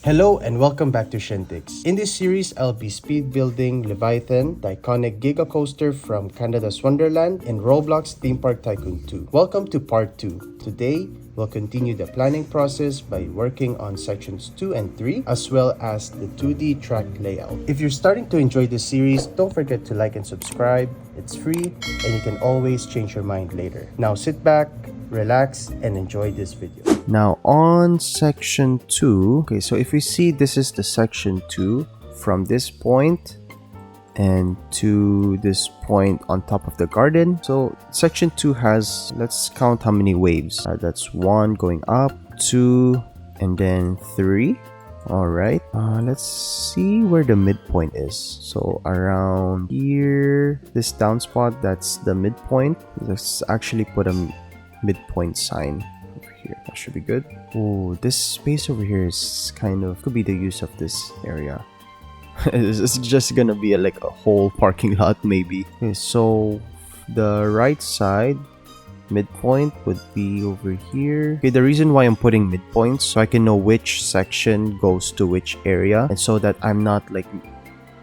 Hello and welcome back to Shentics. In this series, I'll be speed building Leviathan, the iconic giga coaster from Canada's Wonderland in Roblox Theme Park Tycoon 2. Welcome to part 2. Today, we'll continue the planning process by working on sections 2 and 3 as well as the 2D track layout. If you're starting to enjoy this series, don't forget to like and subscribe. It's free and you can always change your mind later. Now sit back, relax, and enjoy this video. Now on section 2, okay, so if we see this is the section 2 from this point and to this point on top of the garden. So section 2 has, let's count how many waves. That's 1 going up, 2, and then 3. Alright, let's see where the midpoint is. So around here, this down spot, that's the midpoint. Let's actually put a midpoint sign over here. That should be good. Oh, this space over here is kind of, could be the use of this area. It's just gonna be like a whole parking lot maybe. Okay, so the right side midpoint would be over here. Okay, the reason why I'm putting midpoints so I can know which section goes to which area, and so that I'm not like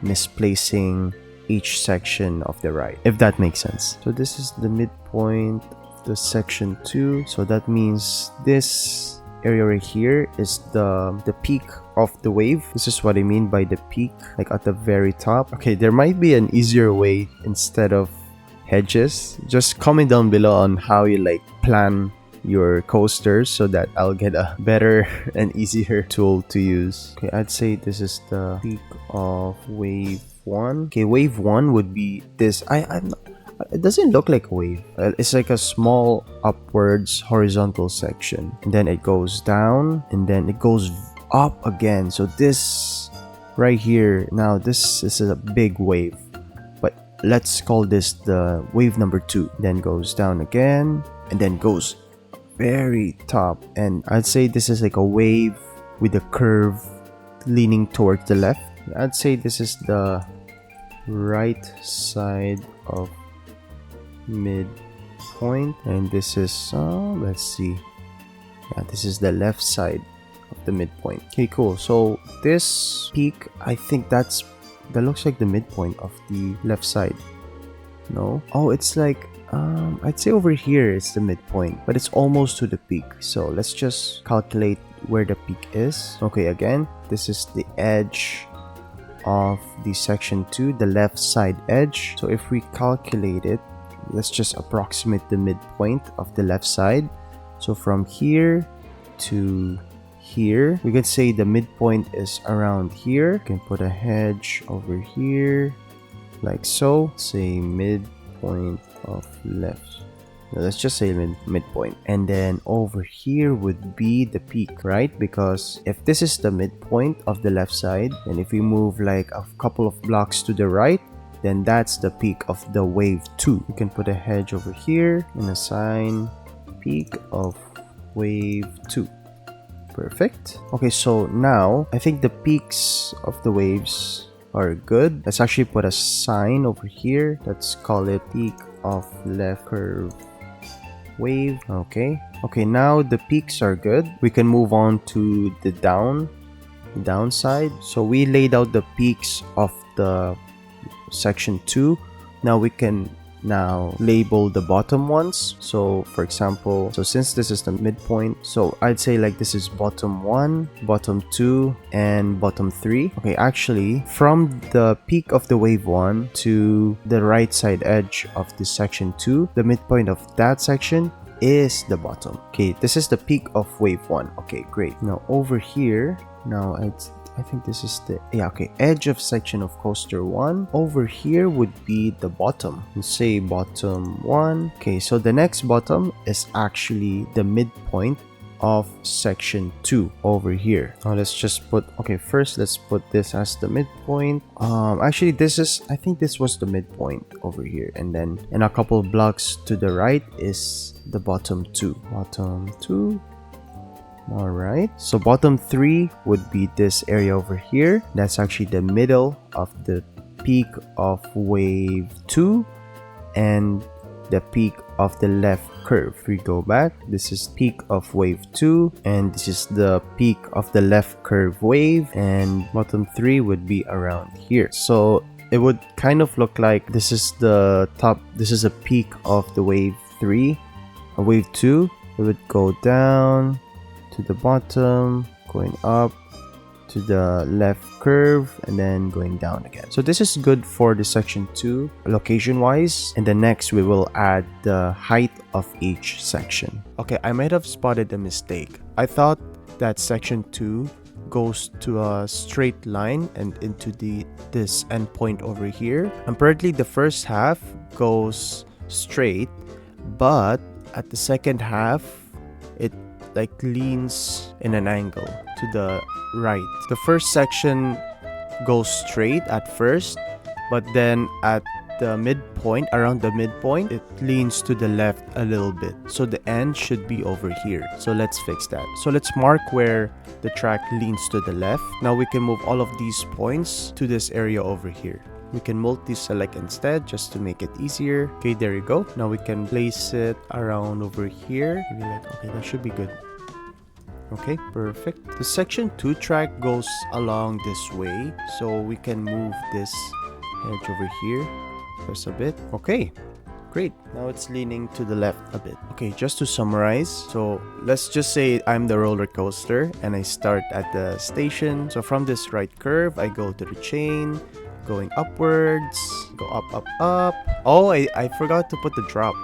misplacing each section of the ride, if that makes sense. So this is the midpoint of the section 2, so that means this area right here is the peak of the wave. This is what I mean by the peak, like at the very top. Okay, there might be an easier way instead of hedges. Just comment down below on how you like plan your coasters so that I'll get a better and easier tool to use. Okay, I'd say this is the peak of wave 1. Okay, wave 1 would be this. It doesn't look like a wave. It's like a small upwards horizontal section, and then it goes down and then it goes up again. So this right here, now this is a big wave, but let's call this the wave number 2. Then goes down again and then goes very top, and I'd say this is like a wave with a curve leaning towards the left. I'd say this is the right side of midpoint, and this is let's see, yeah, this is the left side of the midpoint. Okay, cool. So this peak, I think that looks like the midpoint of the left side. No, oh, it's like I'd say over here it's the midpoint, but it's almost to the peak. So let's just calculate where the peak is. Okay, again, this is the edge of the section 2, the left side edge. So if we calculate it, let's just approximate the midpoint of the left side. So from here to here, we can say the midpoint is around here. We can put a hedge over here like so. Say midpoint of left. Now, let's just say midpoint, and then over here would be the peak, right? Because if this is the midpoint of the left side, and if we move like a couple of blocks to the right, then that's the peak of the wave 2. You can put a hedge over here and assign peak of wave 2. Perfect. Okay, so now I think the peaks of the waves are good. Let's actually put a sign over here. Let's call it peak of left curve wave. Okay, now the peaks are good. We can move on to the downside. So we laid out the peaks of the section 2. Now we can label the bottom ones. So for example, so since this is the midpoint, so I'd say like this is bottom 1, bottom 2, and bottom 3. Okay, actually from the peak of the wave 1 to the right side edge of the section 2, the midpoint of that section is the bottom. Okay, this is the peak of wave 1. Okay, great. Now over here, now I think this is the, yeah, okay, edge of section of coaster 1. Over here would be the bottom. Let's say bottom 1. Okay, so the next bottom is actually the midpoint of section 2 over here. Now let's just put, okay, first let's put this as the midpoint. Actually this is, I think this was the midpoint over here, and then in a couple blocks to the right is the bottom 2. Bottom 2. Alright, so bottom 3 would be this area over here. That's actually the middle of the peak of wave 2 and the peak of the left curve. We go back. This is peak of wave 2, and this is the peak of the left curve wave, and bottom 3 would be around here. So it would kind of look like this is the top. This is a peak of the wave 3, or wave 2. It would go down to the bottom, going up to the left curve, and then going down again. So this is good for the section 2 location wise, and then next we will add the height of each section. Okay, I might have spotted a mistake. I thought that section 2 goes to a straight line and into this endpoint over here. Apparently the first half goes straight, but at the second half it like leans in an angle to the right. The first section goes straight at first, but then at the midpoint, around the midpoint, it leans to the left a little bit. So the end should be over here. So let's fix that. So let's mark where the track leans to the left. Now we can move all of these points to this area over here. We can multi-select instead just to make it easier. Okay, there you go. Now we can place it around over here. Maybe like, okay, that should be good. Okay, perfect. The section 2 track goes along this way, so we can move this edge over here just a bit. Okay, great. Now it's leaning to the left a bit. Okay, just to summarize, so let's just say I'm the roller coaster and I start at the station. So from this right curve, I go to the chain, going upwards, go up, up, up. Oh, I forgot to put the drop,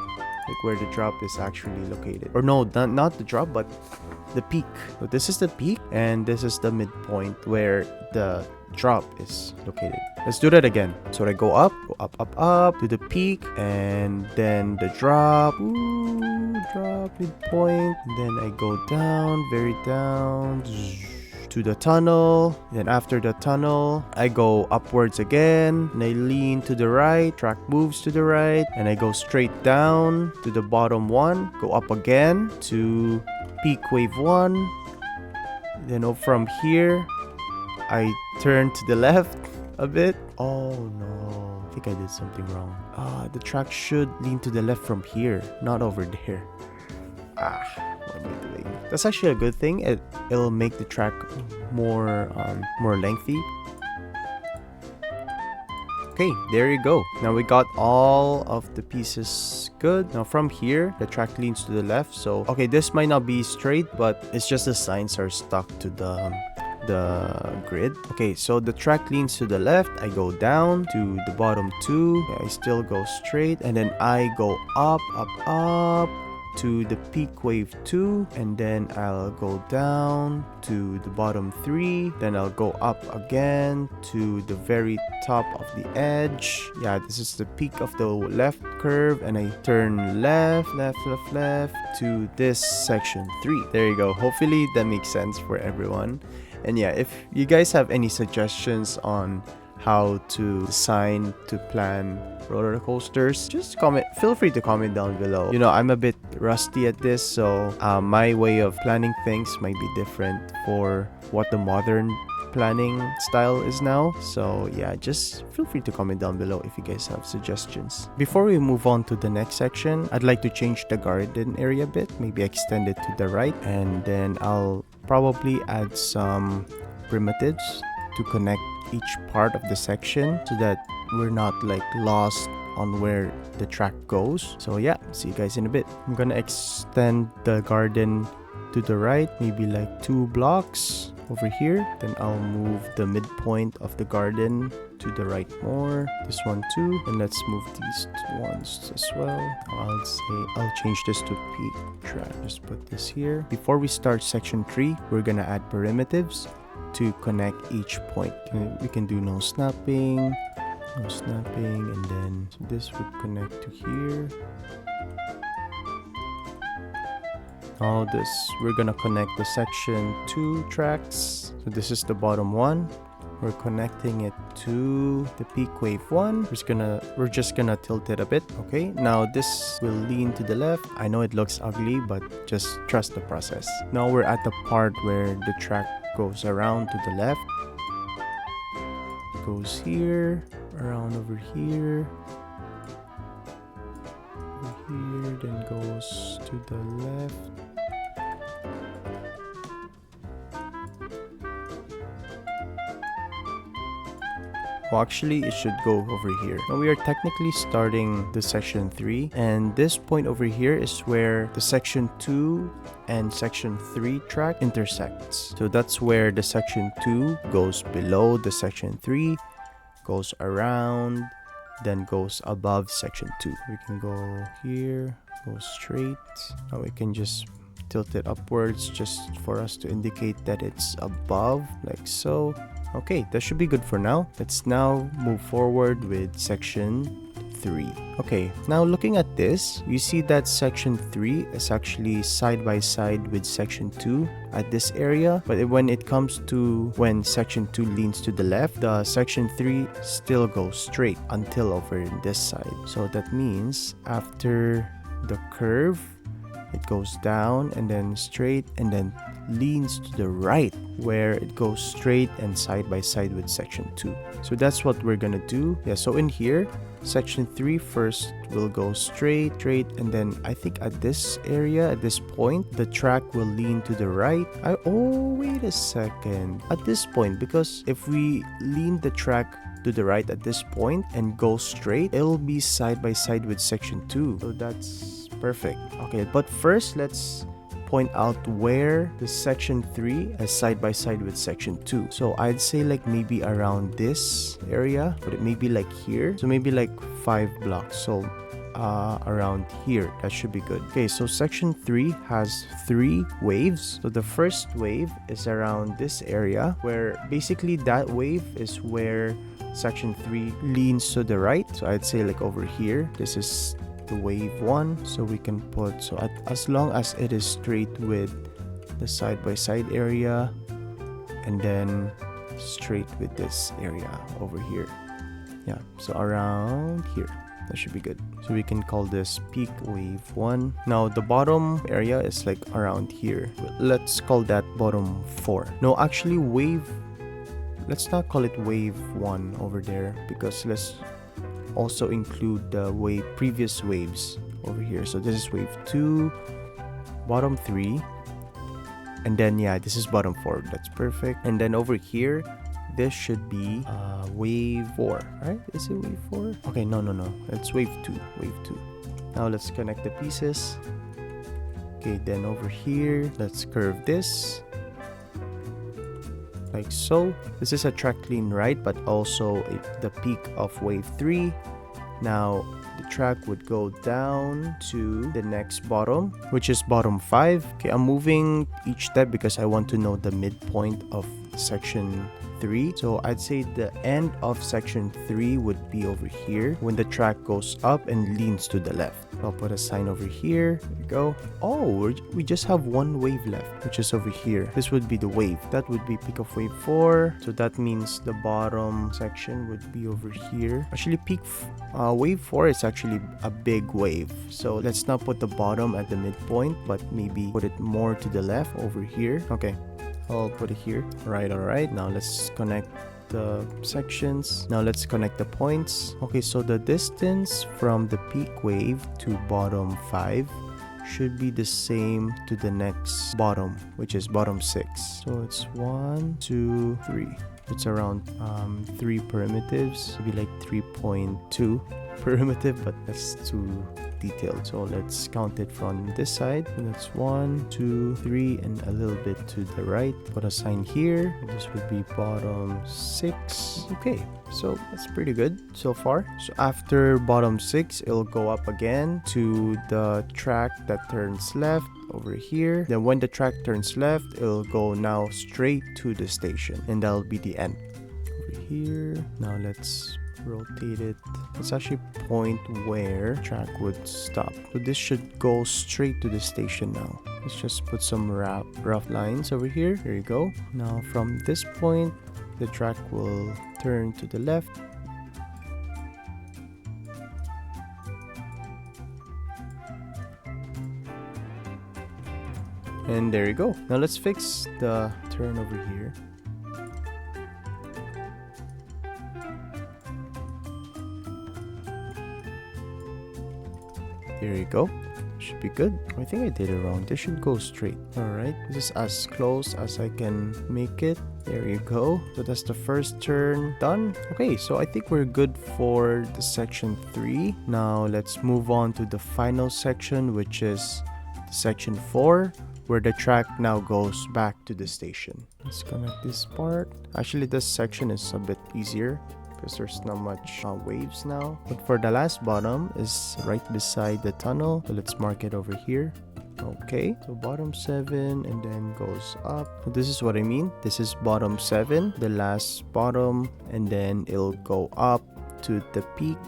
like where the drop is actually located. Or no, not the drop, but the peak. So this is the peak, and this is the midpoint where the drop is located. Let's do that again. So I go up, up to the peak, and then the drop. Ooh, drop, midpoint. And then I go down, very down, to the tunnel. Then after the tunnel, I go upwards again, and I lean to the right. Track moves to the right, and I go straight down to the bottom one. Go up again to peak wave 1. Then from here, I turn to the left a bit. Oh no, I think I did something wrong. The track should lean to the left from here, not over there. What am I doing? That's actually a good thing. It'll make the track more lengthy. Okay, there you go. Now we got all of the pieces good. Now from here, the track leans to the left. So, okay, this might not be straight, but it's just the signs are stuck to the grid. Okay, so the track leans to the left. I go down to the bottom 2. Okay, I still go straight, and then I go up, up to the peak wave 2, and then I'll go down to the bottom 3, then I'll go up again to the very top of the edge. Yeah, this is the peak of the left curve, and I turn left to this section 3. There you go. Hopefully that makes sense for everyone. And yeah, if you guys have any suggestions on how to design, to plan roller coasters, just comment. Feel free to comment down below. You know, I'm a bit rusty at this, so my way of planning things might be different for what the modern planning style is now. So yeah, just feel free to comment down below if you guys have suggestions. Before we move on to the next section, I'd like to change the garden area a bit, maybe extend it to the right, and then I'll probably add some primitives to connect each part of the section so that we're not like lost on where the track goes. So yeah, see you guys in a bit. I'm gonna extend the garden to the right, maybe like 2 blocks over here. Then I'll move the midpoint of the garden to the right more. This one too. And let's move these ones as well. I'll change this to peak track. Just put this here. Before we start section 3, we're gonna add primitives to connect each point. We can do no snapping, and then so this would connect to here. All this, we're gonna connect the section 2 tracks. So this is the bottom one. We're connecting it to the peak wave 1. We're just gonna tilt it a bit. Okay, now this will lean to the left. I know it looks ugly, but just trust the process. Now we're at the part where the track goes around to the left. Goes here, around over here, here, then goes to the left. Well, actually, it should go over here. Now, we are technically starting the section 3, and this point over here is where the section 2 and section 3 track intersects. So that's where the section 2 goes below the section 3, goes around, then goes above section 2. We can go here, go straight. Now we can just tilt it upwards just for us to indicate that it's above, like so. Okay, that should be good for now. Let's now move forward with section 3. Okay, now looking at this, you see that section 3 is actually side by side with section 2 at this area, but when it comes to when section 2 leans to the left, the section 3 still goes straight until over in this side. So that means after the curve, it goes down and then straight and then leans to the right, where it goes straight and side by side with section 2. So that's what we're gonna do. Yeah, so in here, section 3 first will go straight, and then I think at this area, at this point, the track will lean to the right. Oh, wait a second. At this point, because if we lean the track to the right at this point and go straight, it'll be side by side with section 2. So that's perfect. Okay, but first, let's point out where the section 3 is side by side with section 2. So I'd say like maybe around this area, but it may be like here. So maybe like 5 blocks. So around here, that should be good. Okay, so section 3 has 3 waves. So the first wave is around this area, where basically that wave is where section 3 leans to the right. So I'd say like over here, this is the wave 1, so we can put, as long as it is straight with the side by side area and then straight with this area over here. Yeah, so around here, that should be good. So we can call this peak wave 1. Now the bottom area is like around here. Let's call that bottom 4. No, actually let's not call it wave 1 over there, because let's also include the previous waves over here. So this is wave 2, bottom 3, and then yeah, this is bottom 4. That's perfect. And then over here, this should be wave 4, right? Is it wave 4? Okay, no, it's wave 2. Now let's connect the pieces. Okay, then over here, let's curve this like so. This is a track lean right, but also the peak of wave 3. Now the track would go down to the next bottom, which is bottom 5. Okay, I'm moving each step because I want to know the midpoint of section 3. So I'd say the end of section 3 would be over here when the track goes up and leans to the left. I'll put a sign over here. There we go. Oh, we just have one wave left, which is over here. This would be the wave. That would be peak of wave 4. So that means the bottom section would be over here. Actually, wave 4 is actually a big wave. So let's not put the bottom at the midpoint, but maybe put it more to the left over here. Okay, I'll put it here. Alright. Now let's connect the sections. Now let's connect the points. Okay, so the distance from the peak wave to bottom 5 should be the same to the next bottom, which is bottom 6. So it's 1, 2, 3. It's around 3 primitives, maybe like 3.2 primitive, but that's too detailed. So let's count it from this side. And that's 1, 2, 3, and a little bit to the right. Put a sign here. This would be bottom 6. Okay, so that's pretty good so far. So after bottom 6, it'll go up again to the track that turns left over here. Then when the track turns left, it'll go now straight to the station, and that'll be the end over here. Now let's rotate it. Let's actually point where track would stop. So this should go straight to the station now. Let's just put some rough lines over here. There you go. Now from this point, the track will turn to the left. And there you go. Now let's fix the turn over here. There you go. Should be good. I think I did it wrong. This should go straight. Alright, this is as close as I can make it. There you go. So that's the first turn done. Okay, so I think we're good for the section 3. Now let's move on to the final section, which is section 4, where the track now goes back to the station. Let's connect this part. Actually, this section is a bit easier because there's not much waves now. But for the last bottom is right beside the tunnel. So let's mark it over here. Okay, so bottom 7 and then goes up. So this is what I mean. This is bottom 7, the last bottom, and then it'll go up to the peak,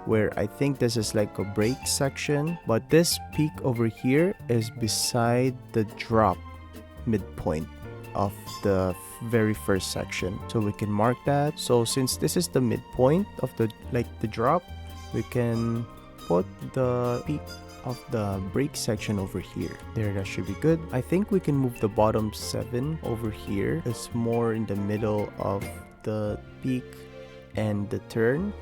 where I think this is like a break section. But this peak over here is beside the drop midpoint of the very first section, so we can mark that. So since this is the midpoint of the drop, we can put the peak of the break section over here. There, that should be good. I think we can move the bottom 7 over here. It's more in the middle of the peak and the turn.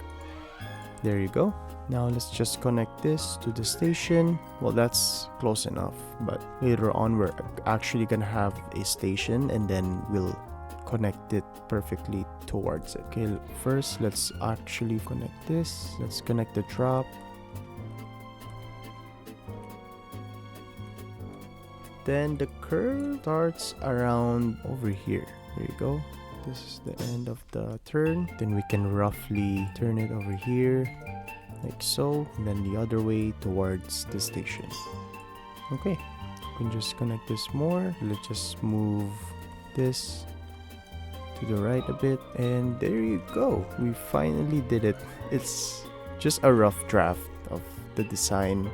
There you go. Now let's just connect this to the station. Well, that's close enough, but later on we're actually gonna have a station and then we'll connect it perfectly towards it. Okay, first let's actually connect this. Let's connect the drop. Then the curve starts around over here. There you go. This is the end of the turn. Then we can roughly turn it over here, like so, and then the other way towards the station. Okay, you can just connect this more. Let's just move this to the right a bit, and there you go. We finally did it. It's just a rough draft of the design,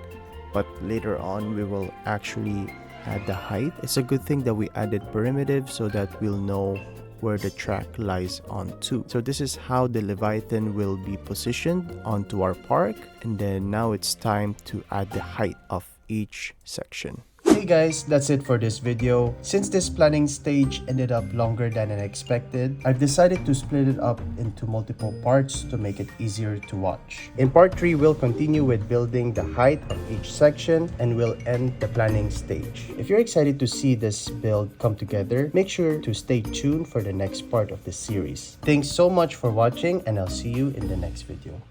but later on we will actually add the height. It's a good thing that we added primitive so that we'll know where the track lies onto. So this is how the Leviathan will be positioned onto our park, and then now it's time to add the height of each section. Hey guys, that's it for this video. Since this planning stage ended up longer than I expected, I've decided to split it up into multiple parts to make it easier to watch. In part 3, we'll continue with building the height of each section and we'll end the planning stage. If you're excited to see this build come together, make sure to stay tuned for the next part of the series. Thanks so much for watching, and I'll see you in the next video.